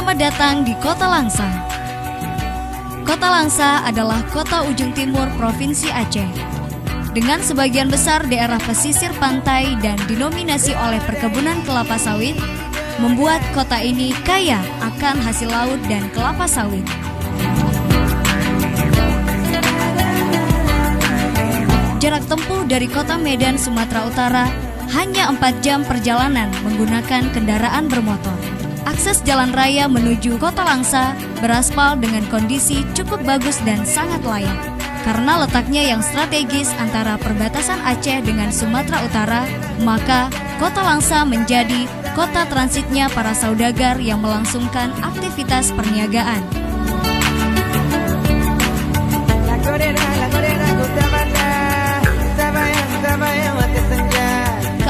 Selamat datang di Kota Langsa. Kota Langsa adalah kota ujung timur Provinsi Aceh. Dengan sebagian besar daerah pesisir pantai dan didominasi oleh perkebunan kelapa sawit, membuat kota ini kaya akan hasil laut dan kelapa sawit. Jarak tempuh dari kota Medan, Sumatera Utara hanya 4 jam perjalanan menggunakan kendaraan bermotor. Akses jalan raya menuju Kota Langsa beraspal dengan kondisi cukup bagus dan sangat layak. Karena letaknya yang strategis antara perbatasan Aceh dengan Sumatera Utara, maka Kota Langsa menjadi kota transitnya para saudagar yang melangsungkan aktivitas perniagaan.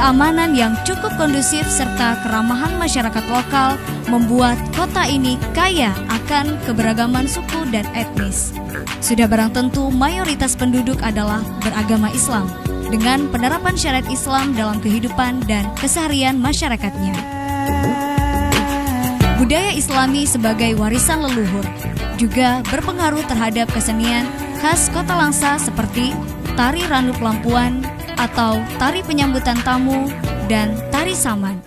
Keamanan yang cukup kondusif serta keramahan masyarakat lokal membuat kota ini kaya akan keberagaman suku dan etnis. Sudah barang tentu mayoritas penduduk adalah beragama Islam dengan penerapan syariat Islam dalam kehidupan dan keseharian masyarakatnya. Budaya Islami sebagai warisan leluhur juga berpengaruh terhadap kesenian khas Kota Langsa seperti tari Randuk Lampuan atau tari penyambutan tamu dan tari saman,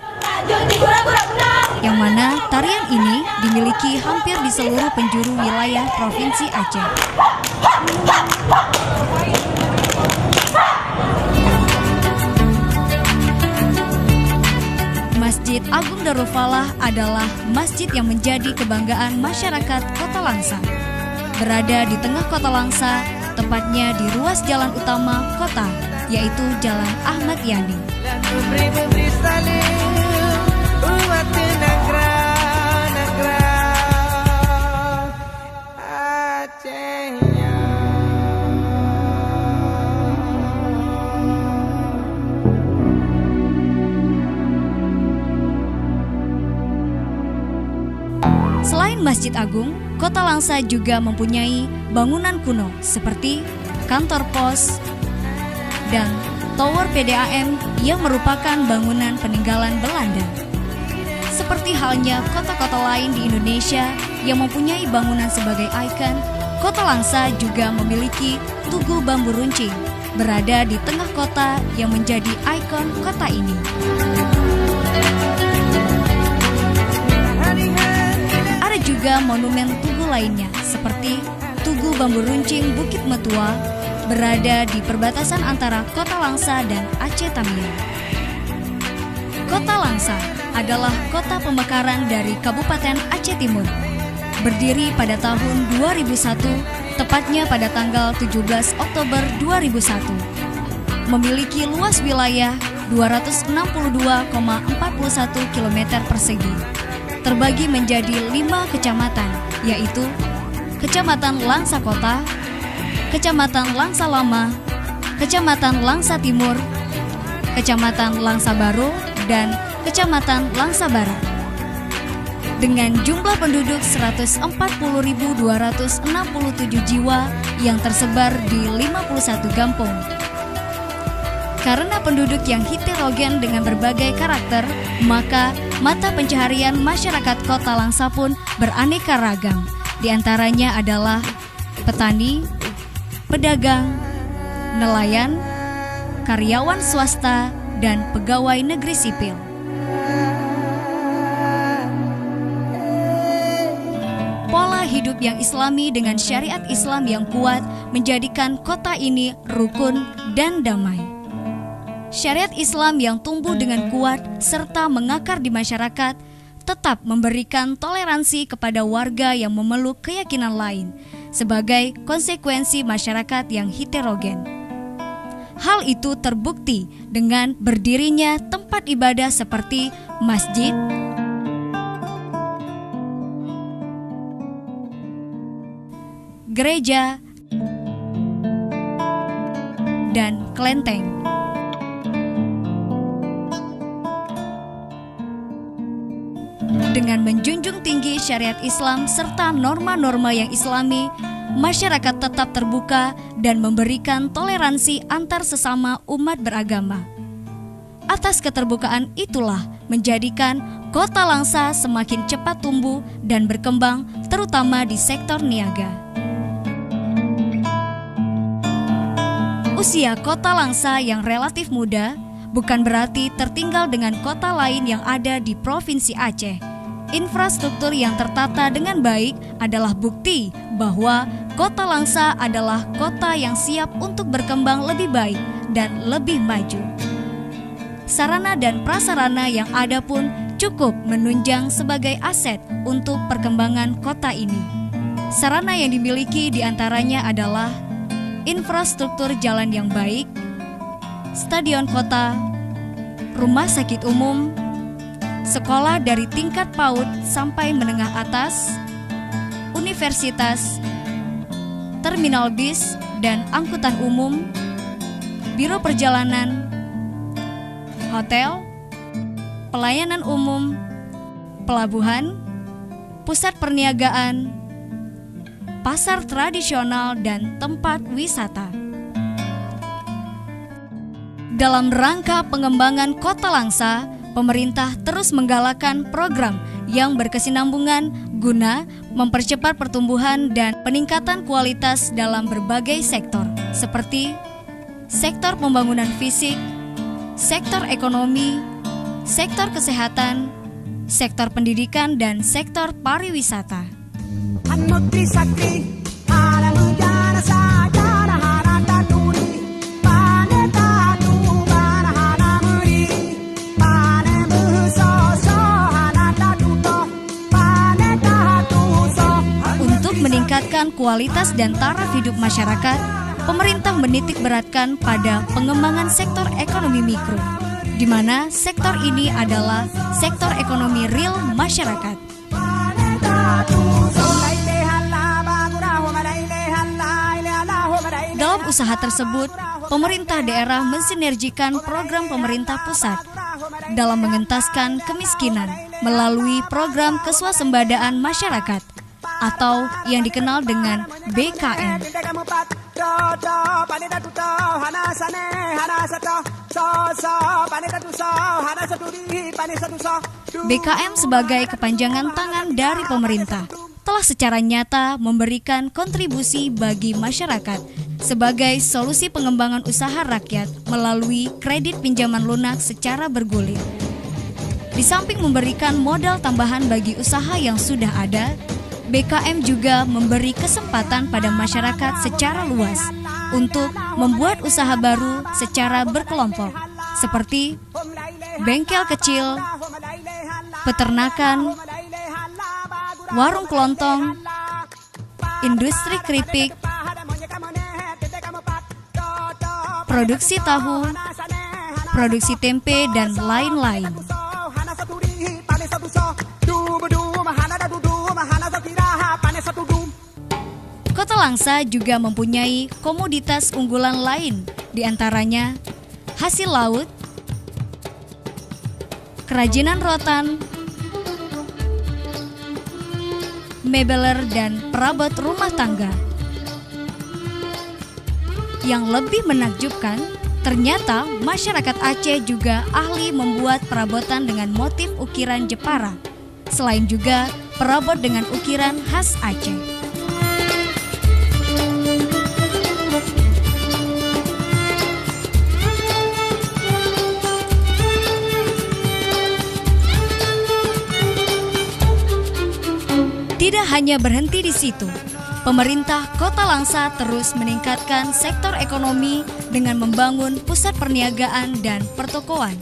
yang mana tarian ini dimiliki hampir di seluruh penjuru wilayah Provinsi Aceh. Masjid Agung Darul Falah adalah masjid yang menjadi kebanggaan masyarakat Kota Langsa. Berada di tengah Kota Langsa, tepatnya di ruas jalan utama kota, yaitu Jalan Ahmad Yani. Selain Masjid Agung, Kota Langsa juga mempunyai bangunan kuno seperti kantor pos dan Tower PDAM yang merupakan bangunan peninggalan Belanda. Seperti halnya kota-kota lain di Indonesia yang mempunyai bangunan sebagai ikon, Kota Langsa juga memiliki Tugu Bambu Runcing, berada di tengah kota yang menjadi ikon kota ini. Ada juga monumen tugu lainnya seperti Tugu Bambu Runcing Bukit Metua, berada di perbatasan antara Kota Langsa dan Aceh Tamiang. Kota Langsa adalah kota pemekaran dari Kabupaten Aceh Timur. Berdiri pada tahun 2001, tepatnya pada tanggal 17 Oktober 2001. Memiliki luas wilayah 262,41 km persegi. Terbagi menjadi 5 kecamatan, yaitu Kecamatan Langsa Kota, Kecamatan Langsa Lama, Kecamatan Langsa Timur, Kecamatan Langsa Baru, dan Kecamatan Langsa Barat. Dengan jumlah penduduk 140.267 jiwa yang tersebar di 51 kampung. Karena penduduk yang heterogen dengan berbagai karakter, maka mata pencaharian masyarakat Kota Langsa pun beraneka ragam. Di antaranya adalah petani, pedagang, nelayan, karyawan swasta, dan pegawai negeri sipil. Pola hidup yang Islami dengan syariat Islam yang kuat menjadikan kota ini rukun dan damai. Syariat Islam yang tumbuh dengan kuat serta mengakar di masyarakat tetap memberikan toleransi kepada warga yang memeluk keyakinan lain sebagai konsekuensi masyarakat yang heterogen. Hal itu terbukti dengan berdirinya tempat ibadah seperti masjid, gereja, dan kelenteng. Dengan menjunjung tinggi syariat Islam serta norma-norma yang Islami, masyarakat tetap terbuka dan memberikan toleransi antar sesama umat beragama. Atas keterbukaan itulah menjadikan Kota Langsa semakin cepat tumbuh dan berkembang, terutama di sektor niaga. Usia Kota Langsa yang relatif muda bukan berarti tertinggal dengan kota lain yang ada di Provinsi Aceh. Infrastruktur yang tertata dengan baik adalah bukti bahwa Kota Langsa adalah kota yang siap untuk berkembang lebih baik dan lebih maju. Sarana dan prasarana yang ada pun cukup menunjang sebagai aset untuk perkembangan kota ini. Sarana yang dimiliki diantaranya adalah infrastruktur jalan yang baik, stadion kota, rumah sakit umum, sekolah dari tingkat PAUD sampai menengah atas, universitas, terminal bis dan angkutan umum, biro perjalanan, hotel, pelayanan umum, pelabuhan, pusat perniagaan, pasar tradisional, dan tempat wisata. Dalam rangka pengembangan Kota Langsa, pemerintah terus menggalakkan program yang berkesinambungan guna mempercepat pertumbuhan dan peningkatan kualitas dalam berbagai sektor, seperti sektor pembangunan fisik, sektor ekonomi, sektor kesehatan, sektor pendidikan, dan sektor pariwisata. Untuk meningkatkan kualitas dan taraf hidup masyarakat, pemerintah menitik beratkan pada pengembangan sektor ekonomi mikro, di mana sektor ini adalah sektor ekonomi real masyarakat. Dalam usaha tersebut, pemerintah daerah mensinergikan program pemerintah pusat dalam mengentaskan kemiskinan melalui program keswasembadaan masyarakat atau yang dikenal dengan BKM. BKM sebagai kepanjangan tangan dari pemerintah telah secara nyata memberikan kontribusi bagi masyarakat sebagai solusi pengembangan usaha rakyat melalui kredit pinjaman lunak secara bergulir. Di samping memberikan modal tambahan bagi usaha yang sudah ada, BKM juga memberi kesempatan pada masyarakat secara luas untuk membuat usaha baru secara berkelompok, seperti bengkel kecil, peternakan, warung kelontong, industri keripik, produksi tahu, produksi tempe, dan lain-lain. Kota Langsa juga mempunyai komoditas unggulan lain, diantaranya hasil laut, kerajinan rotan, mebeler, dan perabot rumah tangga. Yang lebih menakjubkan, ternyata masyarakat Aceh juga ahli membuat perabotan dengan motif ukiran Jepara, selain juga perabot dengan ukiran khas Aceh. Tidak hanya berhenti di situ, pemerintah Kota Langsa terus meningkatkan sektor ekonomi dengan membangun pusat perniagaan dan pertokoan.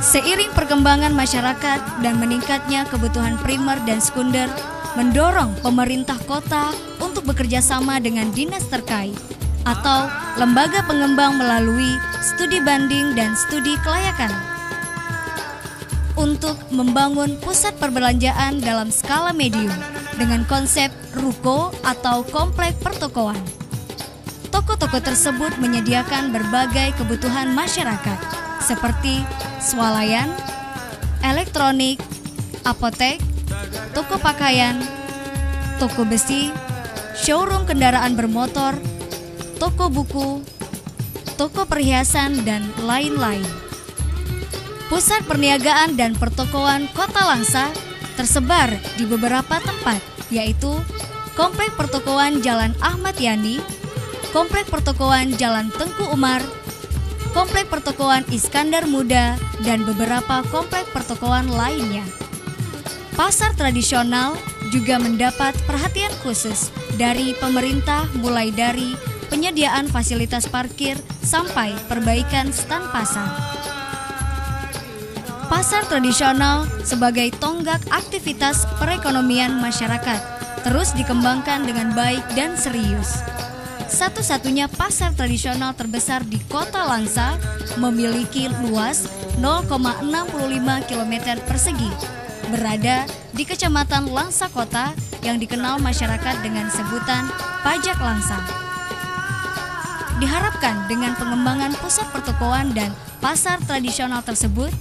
Seiring perkembangan masyarakat dan meningkatnya kebutuhan primer dan sekunder, mendorong pemerintah kota untuk bekerja sama dengan dinas terkait atau lembaga pengembang melalui studi banding dan studi kelayakan untuk membangun pusat perbelanjaan dalam skala medium dengan konsep ruko atau komplek pertokoan. Toko-toko tersebut menyediakan berbagai kebutuhan masyarakat seperti swalayan, elektronik, apotek, toko pakaian, toko besi, showroom kendaraan bermotor, toko buku, toko perhiasan, dan lain-lain. Pusat perniagaan dan pertokoan Kota Langsa tersebar di beberapa tempat, yaitu Komplek Pertokoan Jalan Ahmad Yani, Komplek Pertokoan Jalan Tengku Umar, Komplek Pertokoan Iskandar Muda, dan beberapa komplek pertokoan lainnya. Pasar tradisional juga mendapat perhatian khusus dari pemerintah, mulai dari penyediaan fasilitas parkir sampai perbaikan stan pasar. Pasar tradisional sebagai tonggak aktivitas perekonomian masyarakat terus dikembangkan dengan baik dan serius. Satu-satunya pasar tradisional terbesar di Kota Langsa memiliki luas 0,65 km persegi, berada di Kecamatan Langsa Kota yang dikenal masyarakat dengan sebutan Pajak Langsa. Diharapkan dengan pengembangan pusat pertokoan dan pasar tradisional tersebut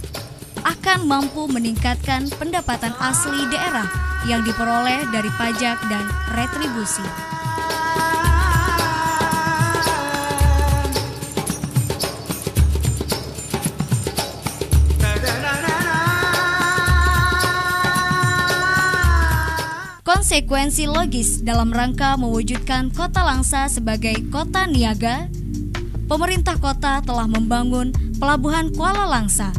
akan mampu meningkatkan pendapatan asli daerah yang diperoleh dari pajak dan retribusi. Konsekuensi logis dalam rangka mewujudkan Kota Langsa sebagai kota niaga, pemerintah kota telah membangun Pelabuhan Kuala Langsa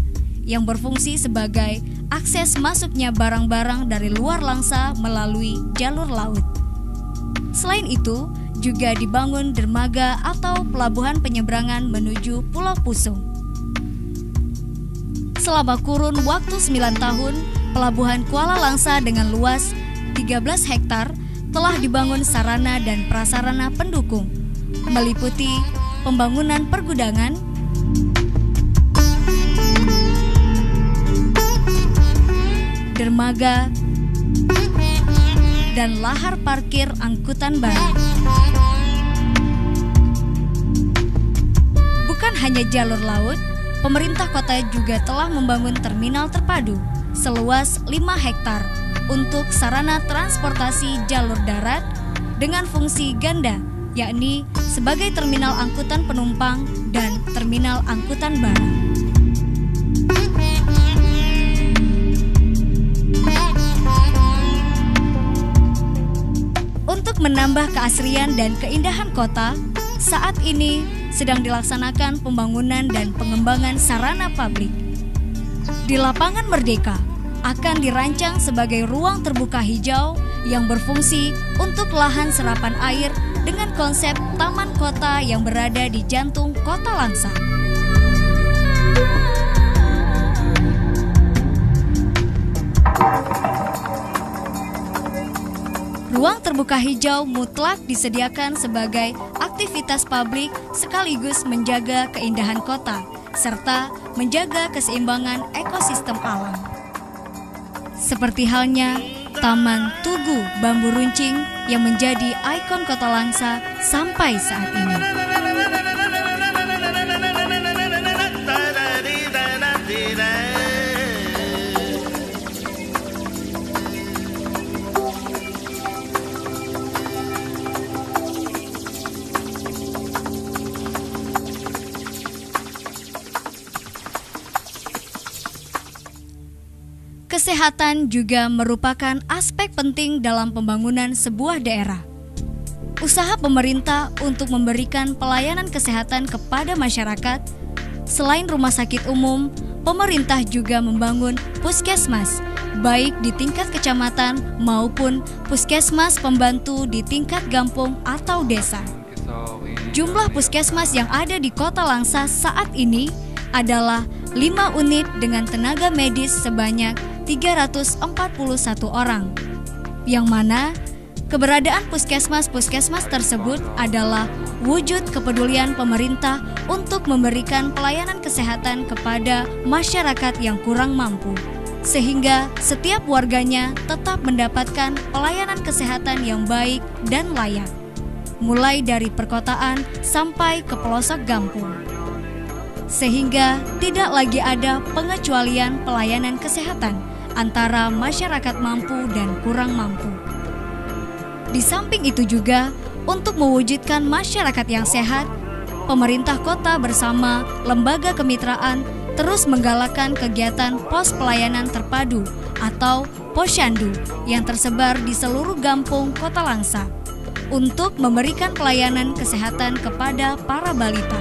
yang berfungsi sebagai akses masuknya barang-barang dari luar Langsa melalui jalur laut. Selain itu, juga dibangun dermaga atau pelabuhan penyeberangan menuju Pulau Pusung. Selama kurun waktu 9 tahun, Pelabuhan Kuala Langsa dengan luas 13 hektar telah dibangun sarana dan prasarana pendukung, meliputi pembangunan pergudangan, dermaga, dan lahar parkir angkutan barang. Bukan hanya jalur laut, pemerintah kota juga telah membangun terminal terpadu seluas 5 hektar untuk sarana transportasi jalur darat dengan fungsi ganda, yakni sebagai terminal angkutan penumpang dan terminal angkutan barang. Untuk menambah keasrian dan keindahan kota, saat ini sedang dilaksanakan pembangunan dan pengembangan sarana publik. Di Lapangan Merdeka akan dirancang sebagai ruang terbuka hijau yang berfungsi untuk lahan serapan air dengan konsep taman kota yang berada di jantung Kota Langsa. Ruang terbuka hijau mutlak disediakan sebagai aktivitas publik sekaligus menjaga keindahan kota serta menjaga keseimbangan ekosistem alam. Seperti halnya Taman Tugu Bambu Runcing yang menjadi ikon Kota Langsa sampai saat ini. Kesehatan juga merupakan aspek penting dalam pembangunan sebuah daerah. Usaha pemerintah untuk memberikan pelayanan kesehatan kepada masyarakat, selain rumah sakit umum, pemerintah juga membangun puskesmas, baik di tingkat kecamatan maupun puskesmas pembantu di tingkat kampung atau desa. Jumlah puskesmas yang ada di Kota Langsa saat ini adalah 5 unit dengan tenaga medis sebanyak 341 orang, yang mana keberadaan puskesmas-puskesmas tersebut adalah wujud kepedulian pemerintah untuk memberikan pelayanan kesehatan kepada masyarakat yang kurang mampu, sehingga setiap warganya tetap mendapatkan pelayanan kesehatan yang baik dan layak, mulai dari perkotaan sampai ke pelosok kampung. Sehingga tidak lagi ada pengecualian pelayanan kesehatan antara masyarakat mampu dan kurang mampu. Di samping itu juga, untuk mewujudkan masyarakat yang sehat, pemerintah kota bersama lembaga kemitraan terus menggalakkan kegiatan pos pelayanan terpadu atau posyandu yang tersebar di seluruh kampung Kota Langsa untuk memberikan pelayanan kesehatan kepada para balita.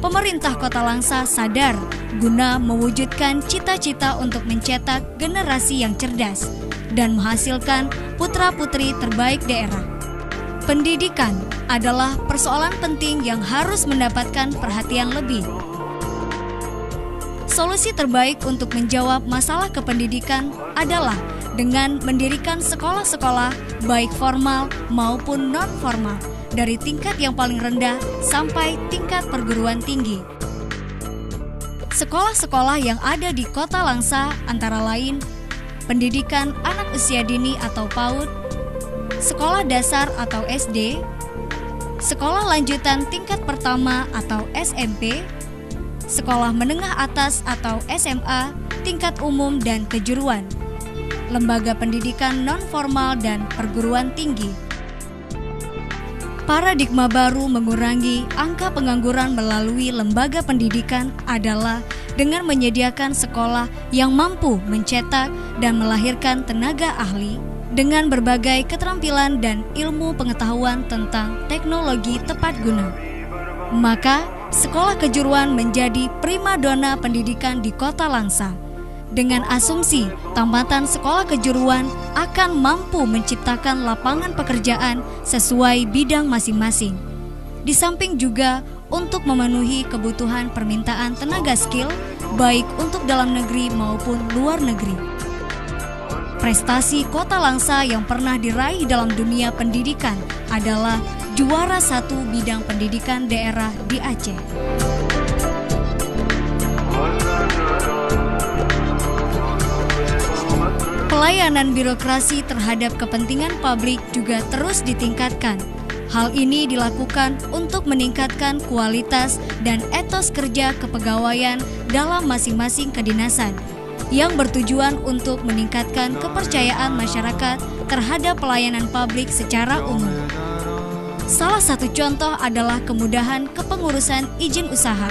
Pemerintah Kota Langsa sadar guna mewujudkan cita-cita untuk mencetak generasi yang cerdas dan menghasilkan putra-putri terbaik daerah. Pendidikan adalah persoalan penting yang harus mendapatkan perhatian lebih. Solusi terbaik untuk menjawab masalah kependidikan adalah dengan mendirikan sekolah-sekolah baik formal maupun non-formal dari tingkat yang paling rendah sampai tingkat perguruan tinggi. Sekolah-sekolah yang ada di Kota Langsa antara lain pendidikan anak usia dini atau PAUD, sekolah dasar atau SD, sekolah lanjutan tingkat pertama atau SMP, sekolah menengah atas atau SMA, tingkat umum dan kejuruan, lembaga pendidikan non-formal dan perguruan tinggi. Paradigma baru mengurangi angka pengangguran melalui lembaga pendidikan adalah dengan menyediakan sekolah yang mampu mencetak dan melahirkan tenaga ahli dengan berbagai keterampilan dan ilmu pengetahuan tentang teknologi tepat guna. Maka, sekolah kejuruan menjadi primadona pendidikan di Kota Langsa. Dengan asumsi tamatan sekolah kejuruan akan mampu menciptakan lapangan pekerjaan sesuai bidang masing-masing. Di samping juga untuk memenuhi kebutuhan permintaan tenaga skill baik untuk dalam negeri maupun luar negeri. Prestasi Kota Langsa yang pernah diraih dalam dunia pendidikan adalah juara 1 bidang pendidikan daerah di Aceh. Pelayanan birokrasi terhadap kepentingan publik juga terus ditingkatkan. Hal ini dilakukan untuk meningkatkan kualitas dan etos kerja kepegawaian dalam masing-masing kedinasan, yang bertujuan untuk meningkatkan kepercayaan masyarakat terhadap pelayanan publik secara umum. Salah satu contoh adalah kemudahan kepengurusan izin usaha.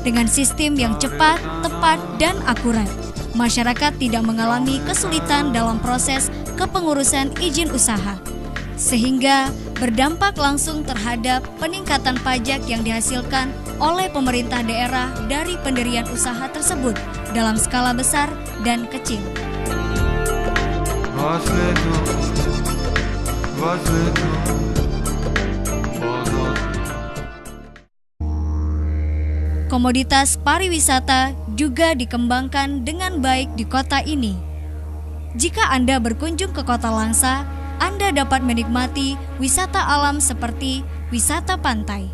Dengan sistem yang cepat, tepat, dan akurat, masyarakat tidak mengalami kesulitan dalam proses kepengurusan izin usaha, sehingga berdampak langsung terhadap peningkatan pajak yang dihasilkan oleh pemerintah daerah dari pendirian usaha tersebut dalam skala besar dan kecil. Komoditas pariwisata juga dikembangkan dengan baik di kota ini. Jika Anda berkunjung ke Kota Langsa, Anda dapat menikmati wisata alam seperti wisata pantai.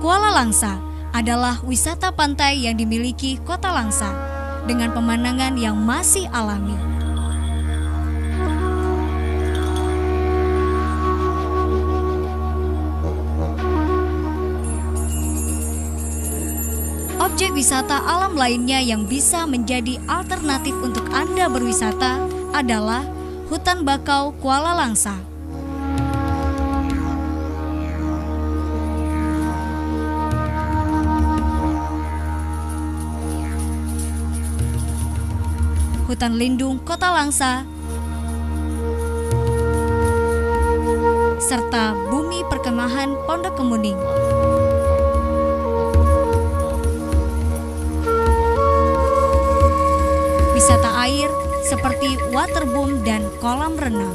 Kuala Langsa adalah wisata pantai yang dimiliki Kota Langsa dengan pemandangan yang masih alami. Objek wisata alam lainnya yang bisa menjadi alternatif untuk Anda berwisata adalah Hutan Bakau Kuala Langsa. Hutan Lindung Kota Langsa serta Bumi Perkemahan Pondok Kemuning. Wisata air seperti waterboom dan kolam renang.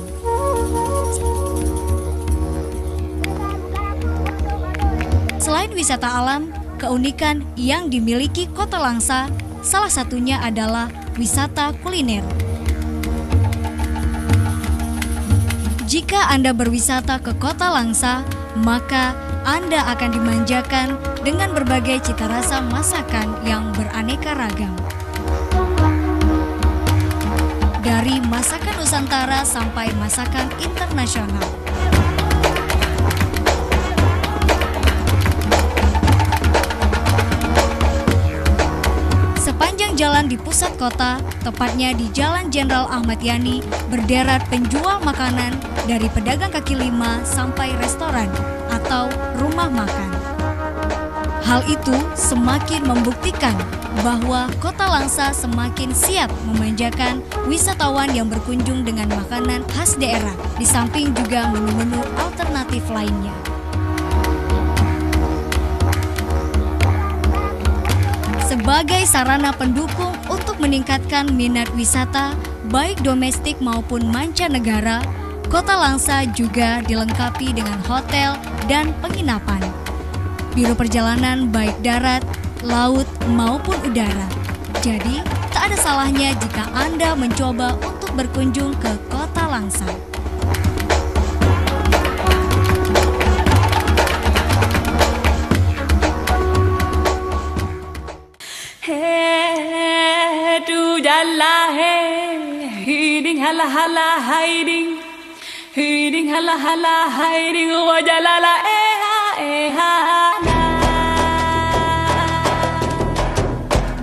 Selain wisata alam, keunikan yang dimiliki Kota Langsa salah satunya adalah wisata kuliner. Jika Anda berwisata ke Kota Langsa, maka Anda akan dimanjakan dengan berbagai cita rasa masakan yang beraneka ragam. Dari masakan Nusantara sampai masakan internasional. pusat kota, tepatnya di Jalan Jenderal Ahmad Yani, berderet penjual makanan dari pedagang kaki lima sampai restoran atau rumah makan. Hal itu semakin membuktikan bahwa Kota Langsa semakin siap memanjakan wisatawan yang berkunjung dengan makanan khas daerah, di samping juga menu-menu alternatif lainnya. Sebagai sarana pendukung untuk meningkatkan minat wisata, baik domestik maupun mancanegara, Kota Langsa juga dilengkapi dengan hotel dan penginapan. Biro perjalanan baik darat, laut, maupun udara. Jadi, tak ada salahnya jika Anda mencoba untuk berkunjung ke Kota Langsa. Hey, tu jalla hey, hiding hala hala hiding, hiding hala hala hiding, wa jalala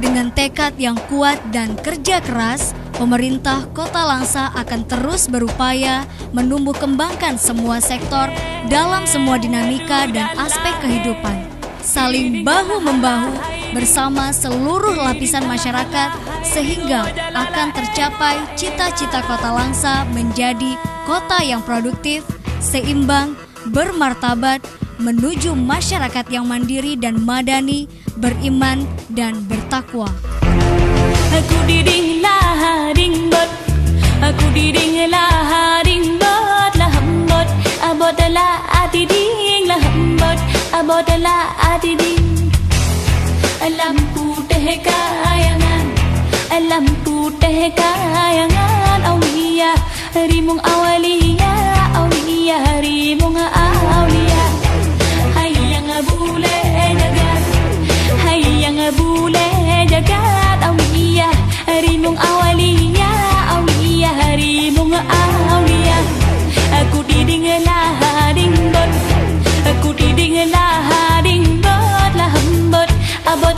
Dengan tekad yang kuat dan kerja keras, pemerintah Kota Langsa akan terus berupaya menumbuh kembangkan semua sektor dalam semua dinamika dan aspek kehidupan, saling bahu-membahu bersama seluruh lapisan masyarakat sehingga akan tercapai cita-cita Kota Langsa menjadi kota yang produktif, seimbang, bermartabat, menuju masyarakat yang mandiri dan madani, beriman dan bertakwa. Aku diding lah dingbot, aku diding lah dingbot lah hambot, abot lah adiding lah hambot, abot lah adiding. Lampu teh kayangan, lampu teh kayangan, awliya rimung awliya, awliya rimung awliya. Hayang bule jagat, hayang bule jagat, awliya rimung awliya, awliya rimung awliya. Aku diding lah dingbot, aku diding lah dingbot lah hambot, abot